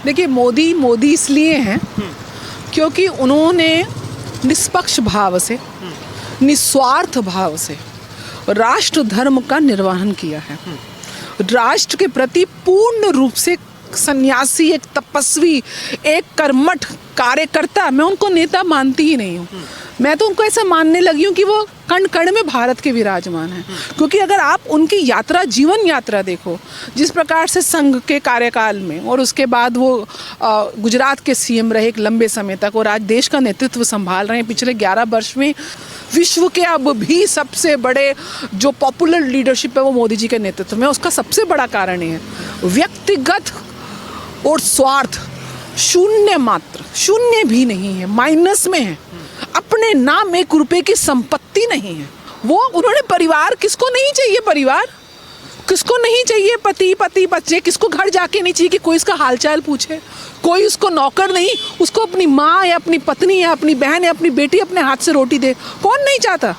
देखिए, मोदी मोदी इसलिए हैं क्योंकि उन्होंने निष्पक्ष भाव से, निस्वार्थ भाव से राष्ट्र धर्म का निर्वहन किया है। राष्ट्र के प्रति पूर्ण रूप से सन्यासी, एक तपस्वी, एक कर्मठ कार्यकर्ता, मैं उनको नेता मानती ही नहीं हूँ। मैं तो उनको ऐसा मानने लगी हूँ कि वो कण कण में भारत के विराजमान हैं। क्योंकि अगर आप उनकी यात्रा, जीवन यात्रा देखो, जिस प्रकार से संघ के कार्यकाल में और उसके बाद वो गुजरात के सीएम रहे एक लंबे समय तक और आज देश का नेतृत्व संभाल रहे हैं पिछले 11 वर्ष में, विश्व के अब भी सबसे बड़े जो पॉपुलर लीडरशिप है वो मोदी जी के नेतृत्व में। उसका सबसे बड़ा कारण ये है व्यक्तिगत और स्वार्थ शून्य, मात्र शून्य भी नहीं है, माइनस में है। अपने नाम 1 रुपए की संपत्ति नहीं है। वो उन्होंने परिवार, किसको नहीं चाहिए परिवार, किसको नहीं चाहिए पति बच्चे, किसको घर जाके नहीं चाहिए कि कोई इसका हालचाल पूछे, कोई उसको नौकर नहीं, उसको अपनी माँ या अपनी पत्नी या अपनी बहन या अपनी बेटी अपने हाथ से रोटी दे, कौन नहीं चाहता।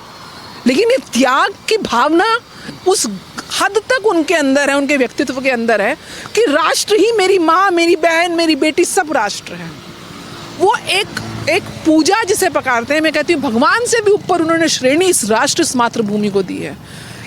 लेकिन ये त्याग की भावना उस हद तक उनके अंदर है, उनके व्यक्तित्व के अंदर है कि राष्ट्र ही मेरी माँ, मेरी बहन, मेरी बेटी, सब राष्ट्र है। वो एक पूजा जिसे पकारते हैं, मैं कहती हूँ भगवान से भी ऊपर उन्होंने श्रेणी इस राष्ट्र, इस मातृभूमि को दी है।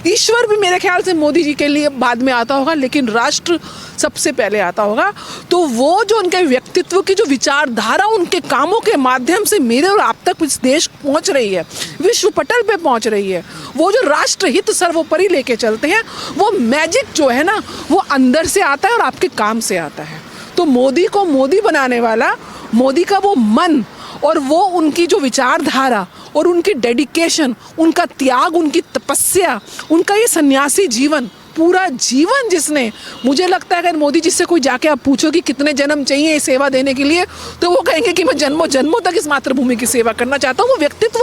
ईश्वर भी मेरे ख्याल से मोदी जी के लिए बाद में आता होगा, लेकिन राष्ट्र सबसे पहले आता होगा। तो वो जो उनके व्यक्तित्व की जो विचारधारा उनके कामों के माध्यम से मेरे और आप तक इस देश पहुंच रही है, विश्व पटल पे पहुंच रही है, वो जो राष्ट्र हित सर्वोपरि लेके चलते हैं, वो मैजिक जो है ना, वो अंदर से आता है और आपके काम से आता है। तो मोदी को मोदी बनाने वाला, मोदी का वो मन और वो उनकी जो विचारधारा और उनकी डेडिकेशन, उनका त्याग, उनकी तपस्या, उनका ये सन्यासी जीवन, पूरा जीवन जिसने, मुझे लगता है अगर मोदी जी से कोई जाके आप पूछो कि कितने जन्म चाहिए सेवा देने के लिए, तो वो कहेंगे कि मैं जन्मों जन्मों तक इस मातृभूमि की सेवा करना चाहता हूँ। वो व्यक्तित्व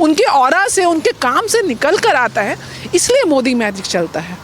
उनके ऑरा से, उनके काम से निकल कर आता है, इसलिए मोदी मैजिक चलता है।